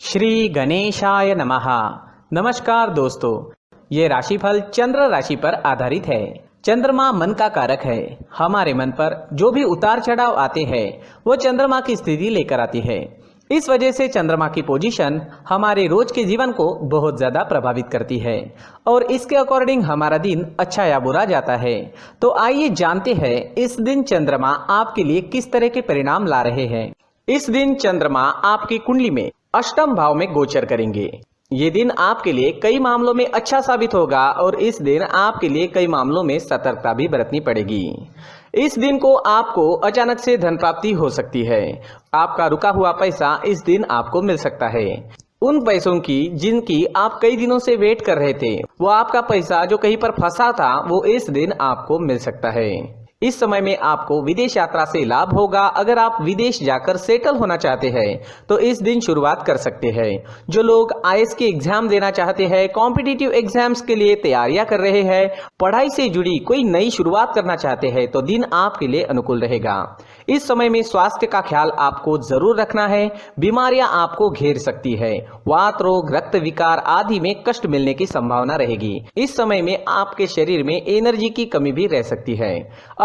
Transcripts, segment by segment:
श्री गणेशाय नमः। नमस्कार दोस्तों, ये राशिफल चंद्र राशि पर आधारित है। चंद्रमा मन का कारक है। हमारे मन पर जो भी उतार चढ़ाव आते हैं वो चंद्रमा की स्थिति लेकर आती है। इस वजह से चंद्रमा की पोजीशन हमारे रोज के जीवन को बहुत ज्यादा प्रभावित करती है और इसके अकॉर्डिंग हमारा दिन अच्छा या बुरा जाता है। तो आइए जानते हैं इस दिन चंद्रमा आपके लिए किस तरह के परिणाम ला रहे हैं। इस दिन चंद्रमा आपकी कुंडली में अष्टम भाव में गोचर करेंगे। ये दिन आपके लिए कई मामलों में अच्छा साबित होगा और इस दिन आपके लिए कई मामलों में सतर्कता भी बरतनी पड़ेगी। इस दिन को आपको अचानक से धन प्राप्ति हो सकती है। आपका रुका हुआ पैसा इस दिन आपको मिल सकता है। उन पैसों की जिनकी आप कई दिनों से वेट कर रहे थे, वो आपका पैसा जो कहीं पर फंसा था वो इस दिन आपको मिल सकता है। इस समय में आपको विदेश यात्रा से लाभ होगा। अगर आप विदेश जाकर सेटल होना चाहते हैं तो इस दिन शुरुआत कर सकते हैं। जो लोग आईएएस के एग्जाम देना चाहते हैं, कॉम्पिटिटिव एग्जाम्स के लिए तैयारियां कर रहे हैं, पढ़ाई से जुड़ी कोई नई शुरुआत करना चाहते हैं तो दिन आपके लिए अनुकूल रहेगा। इस समय में स्वास्थ्य का ख्याल आपको जरूर रखना है। बीमारियां आपको घेर सकती है। वात रोग, रक्त विकार आदि में कष्ट मिलने की संभावना रहेगी। इस समय में आपके शरीर में एनर्जी की कमी भी रह सकती है।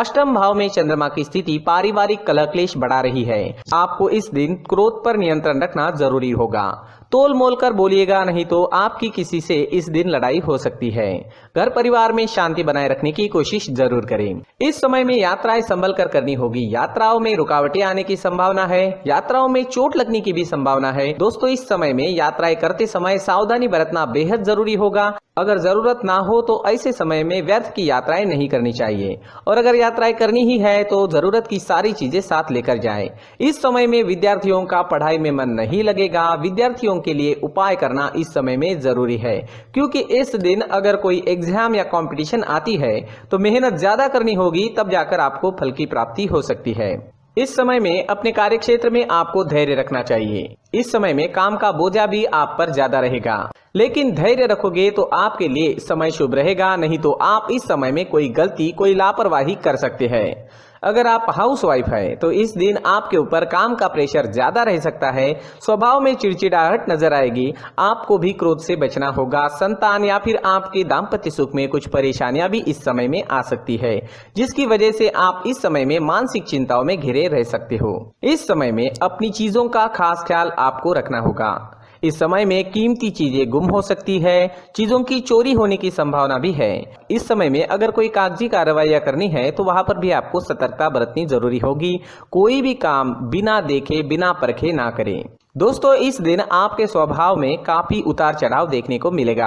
अष्टम भाव में चंद्रमा की स्थिति पारिवारिक कलह क्लेश बढ़ा रही है। आपको इस दिन क्रोध पर नियंत्रण रखना जरूरी होगा। तोल मोल कर बोलिएगा, नहीं तो आपकी किसी से इस दिन लड़ाई हो सकती है। घर परिवार में शांति बनाए रखने की कोशिश जरूर करें। इस समय में यात्राएं संभल कर करनी होगी। यात्राओं में रुकावटें आने की संभावना है। यात्राओं में चोट लगने की भी संभावना है। दोस्तों, इस समय में यात्राएं करते समय सावधानी बरतना बेहद जरूरी होगा। अगर जरूरत ना हो तो ऐसे समय में व्यर्थ की यात्राएं नहीं करनी चाहिए और अगर यात्राएं करनी ही है तो जरूरत की सारी चीजें साथ लेकर जाएं। इस समय में विद्यार्थियों का पढ़ाई में मन नहीं लगेगा। विद्यार्थियों के लिए उपाय करना इस समय में जरूरी है, क्योंकि इस दिन अगर कोई एग्जाम या कंपटीशन आती है तो मेहनत ज्यादा करनी होगी, तब जाकर आपको फल की प्राप्ति हो सकती है। इस समय में अपने कार्य क्षेत्र में आपको धैर्य रखना चाहिए। इस समय में काम का बोझा भी आप पर ज्यादा रहेगा, लेकिन धैर्य रखोगे तो आपके लिए समय शुभ रहेगा। नहीं तो आप इस समय में कोई गलती, कोई लापरवाही कर सकते हैं। अगर आप हाउसवाइफ है तो इस दिन आपके ऊपर काम का प्रेशर ज्यादा रह सकता है। स्वभाव में चिड़चिड़ाहट नजर आएगी। आपको भी क्रोध से बचना होगा। संतान या फिर आपके दाम्पत्य सुख में कुछ परेशानियां भी इस समय में आ सकती है, जिसकी वजह से आप इस समय में मानसिक चिंताओं में घिरे रह सकते हो। इस समय में अपनी चीजों का खास ख्याल आपको रखना होगा। इस समय में कीमती चीजें गुम हो सकती है। चीजों की चोरी होने की संभावना भी है। इस समय में अगर कोई कागजी कार्रवाइयां करनी है तो वहां पर भी आपको सतर्कता बरतनी जरूरी होगी। कोई भी काम बिना देखे, बिना परखे ना करें। दोस्तों, इस दिन आपके स्वभाव में काफी उतार चढ़ाव देखने को मिलेगा।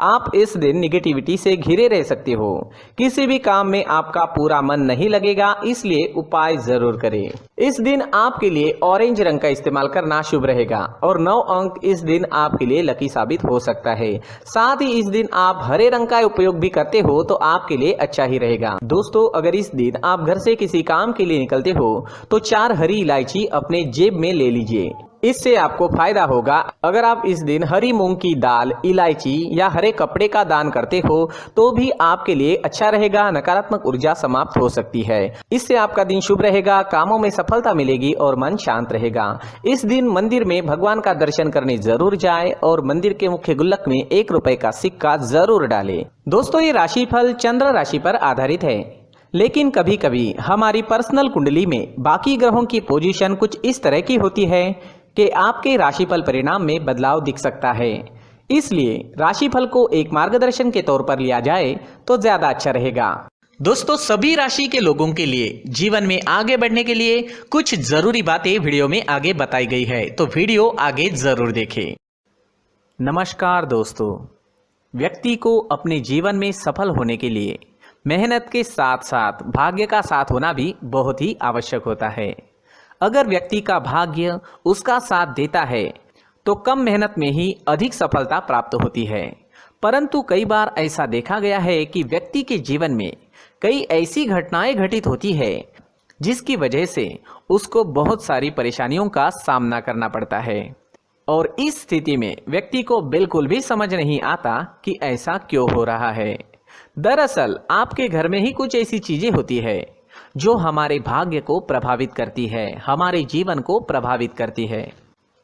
आप इस दिन निगेटिविटी से घिरे रह सकते हो। किसी भी काम में आपका पूरा मन नहीं लगेगा, इसलिए उपाय जरूर करें। इस दिन आपके लिए ऑरेंज रंग का इस्तेमाल करना शुभ रहेगा और 9 अंक इस दिन आपके लिए लकी साबित हो सकता है। साथ ही इस दिन आप हरे रंग का उपयोग भी करते हो तो आपके लिए अच्छा ही रहेगा। दोस्तों, अगर इस दिन आप घर से किसी काम के लिए निकलते हो तो 4 हरी इलायची अपने जेब में ले लीजिए। इससे आपको फायदा होगा। अगर आप इस दिन हरी मूंग की दाल, इलायची या हरे कपड़े का दान करते हो तो भी आपके लिए अच्छा रहेगा। नकारात्मक ऊर्जा समाप्त हो सकती है। इससे आपका दिन शुभ रहेगा, कामों में सफलता मिलेगी और मन शांत रहेगा। इस दिन मंदिर में भगवान का दर्शन करने जरूर जाए और मंदिर के मुख्य गुल्लक में 1 रुपए का सिक्का जरूर डालें। दोस्तों, ये राशिफल चंद्र राशि पर आधारित है, लेकिन कभी कभी हमारी पर्सनल कुंडली में बाकी ग्रहों की पोजीशन कुछ इस तरह की होती है कि आपके राशिफल परिणाम में बदलाव दिख सकता है। इसलिए राशिफल को एक मार्गदर्शन के तौर पर लिया जाए तो ज्यादा अच्छा रहेगा। दोस्तों, सभी राशि के लोगों के लिए जीवन में आगे बढ़ने के लिए कुछ जरूरी बातें वीडियो में आगे बताई गई है, तो वीडियो आगे जरूर देखें। नमस्कार दोस्तों, व्यक्ति को अपने जीवन में सफल होने के लिए मेहनत के साथ साथ भाग्य का साथ होना भी बहुत ही आवश्यक होता है। अगर व्यक्ति का भाग्य उसका साथ देता है तो कम मेहनत में ही अधिक सफलता प्राप्त होती है। परंतु कई बार ऐसा देखा गया है कि व्यक्ति के जीवन में कई ऐसी घटनाएं घटित होती है जिसकी वजह से उसको बहुत सारी परेशानियों का सामना करना पड़ता है और इस स्थिति में व्यक्ति को बिल्कुल भी समझ नहीं आता कि ऐसा क्यों हो रहा है। दरअसल आपके घर में ही कुछ ऐसी चीजें होती है जो हमारे भाग्य को प्रभावित करती है, हमारे जीवन को प्रभावित करती है।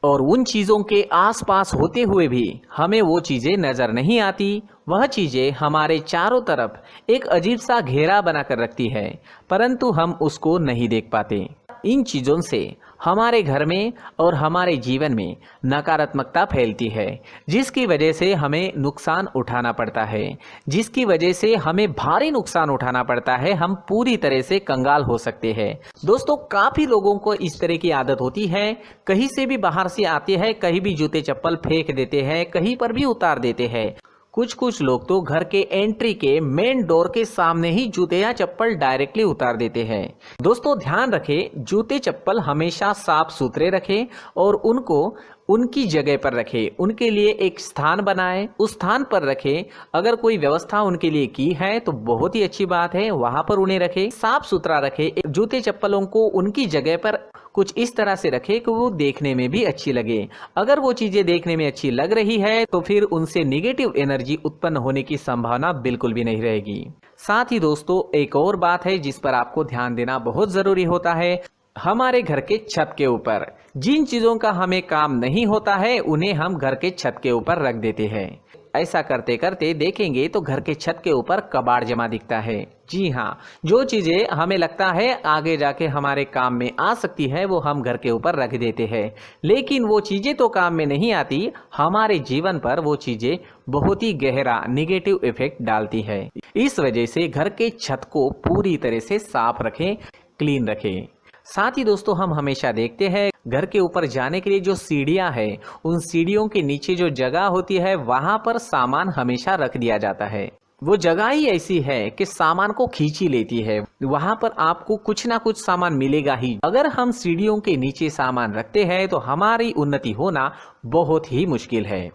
और उन चीज़ों के आसपास होते हुए भी हमें वो चीज़ें नज़र नहीं आती। वह चीज़ें हमारे चारों तरफ एक अजीब सा घेरा बनाकर रखती है, परंतु हम उसको नहीं देख पाते। इन चीज़ों से हमारे घर में और हमारे जीवन में नकारात्मकता फैलती है, जिसकी वजह से हमें नुकसान उठाना पड़ता है, जिसकी वजह से हमें भारी नुकसान उठाना पड़ता है। हम पूरी तरह से कंगाल हो सकते हैं। दोस्तों, काफ़ी लोगों को इस तरह की आदत होती है, कहीं से भी बाहर से आते हैं, कहीं भी जूते चप्पल फेंक देते हैं, कहीं पर भी उतार देते हैं। कुछ लोग तो घर के एंट्री के मेन डोर के सामने ही जूते या चप्पल डायरेक्टली उतार देते हैं। दोस्तों, ध्यान रखें, जूते चप्पल हमेशा साफ सुथरे रखें और उनको उनकी जगह पर रखें। उनके लिए एक स्थान बनाएं, उस स्थान पर रखें। अगर कोई व्यवस्था उनके लिए की है तो बहुत ही अच्छी बात है, वहां पर उन्हें रखें, साफ सुथरा रखें। जूते चप्पलों को उनकी जगह पर कुछ इस तरह से रखें कि वो देखने में भी अच्छी लगे। अगर वो चीजें देखने में अच्छी लग रही है तो फिर उनसे निगेटिव एनर्जी उत्पन्न होने की संभावना बिल्कुल भी नहीं रहेगी। साथ ही दोस्तों, एक और बात है जिस पर आपको ध्यान देना बहुत जरूरी होता है। हमारे घर के छत के ऊपर जिन चीजों का हमें काम नहीं होता है उन्हें हम घर के छत के ऊपर रख देते हैं। ऐसा करते करते देखेंगे तो घर के छत के ऊपर कबाड़ जमा दिखता है। जी हाँ, जो चीजें हमें लगता है आगे जाके हमारे काम में आ सकती है वो हम घर के ऊपर रख देते हैं, लेकिन वो चीजें तो काम में नहीं आती, हमारे जीवन पर वो चीजें बहुत ही गहरा निगेटिव इफेक्ट डालती है। इस वजह से घर के छत को पूरी तरह से साफ रखें, क्लीन रखें। साथ ही दोस्तों, हम हमेशा देखते हैं घर के ऊपर जाने के लिए जो सीढ़ियां हैं, उन सीढ़ियों के नीचे जो जगह होती है वहां पर सामान हमेशा रख दिया जाता है। वो जगह ही ऐसी है कि सामान को खींची लेती है, वहां पर आपको कुछ ना कुछ सामान मिलेगा ही। अगर हम सीढ़ियों के नीचे सामान रखते हैं तो हमारी उन्नति होना बहुत ही मुश्किल है।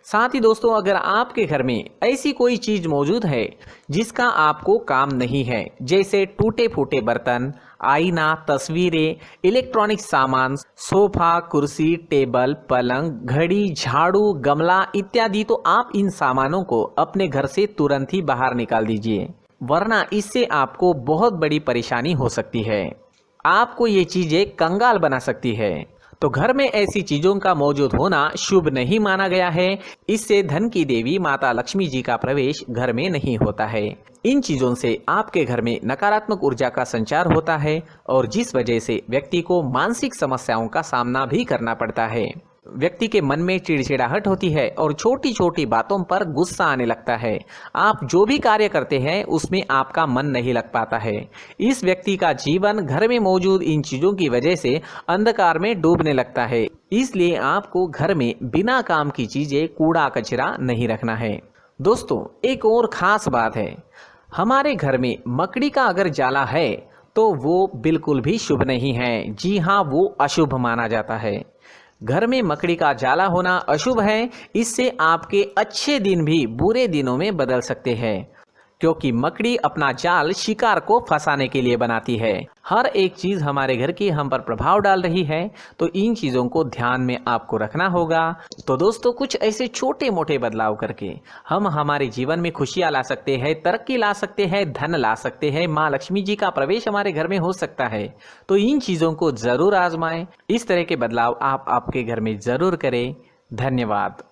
साथ ही दोस्तों, अगर आपके घर में ऐसी कोई चीज मौजूद है जिसका आपको काम नहीं है, जैसे टूटे फूटे बर्तन, आईना, तस्वीरें, इलेक्ट्रॉनिक सामान, सोफा, कुर्सी, टेबल, पलंग, घड़ी, झाड़ू, गमला इत्यादि, तो आप इन सामानों को अपने घर से तुरंत ही बाहर निकाल दीजिए, वरना इससे आपको बहुत बड़ी परेशानी हो सकती है। आपको ये चीजें कंगाल बना सकती है। तो घर में ऐसी चीजों का मौजूद होना शुभ नहीं माना गया है। इससे धन की देवी माता लक्ष्मी जी का प्रवेश घर में नहीं होता है। इन चीजों से आपके घर में नकारात्मक ऊर्जा का संचार होता है और जिस वजह से व्यक्ति को मानसिक समस्याओं का सामना भी करना पड़ता है। व्यक्ति के मन में चिड़चिड़ाहट होती है और छोटी छोटी बातों पर गुस्सा आने लगता है। आप जो भी कार्य करते हैं उसमें आपका मन नहीं लग पाता है। इस व्यक्ति का जीवन घर में मौजूद इन चीजों की वजह से अंधकार में डूबने लगता है। इसलिए आपको घर में बिना काम की चीजें, कूड़ा कचरा नहीं रखना है। दोस्तों, एक और खास बात है, हमारे घर में मकड़ी का अगर जाला है तो वो बिल्कुल भी शुभ नहीं है। जी हाँ, वो अशुभ माना जाता है। घर में मकड़ी का जाला होना अशुभ है। इससे आपके अच्छे दिन भी बुरे दिनों में बदल सकते हैं, क्योंकि मकड़ी अपना जाल शिकार को फंसाने के लिए बनाती है। हर एक चीज हमारे घर की हम पर प्रभाव डाल रही है, तो इन चीजों को ध्यान में आपको रखना होगा। तो दोस्तों, कुछ ऐसे छोटे मोटे बदलाव करके हम हमारे जीवन में खुशियां ला सकते हैं, तरक्की ला सकते हैं, धन ला सकते हैं, माँ लक्ष्मी जी का प्रवेश हमारे घर में हो सकता है। तो इन चीजों को जरूर आजमाएं। इस तरह के बदलाव आप आपके घर में जरूर करें। धन्यवाद।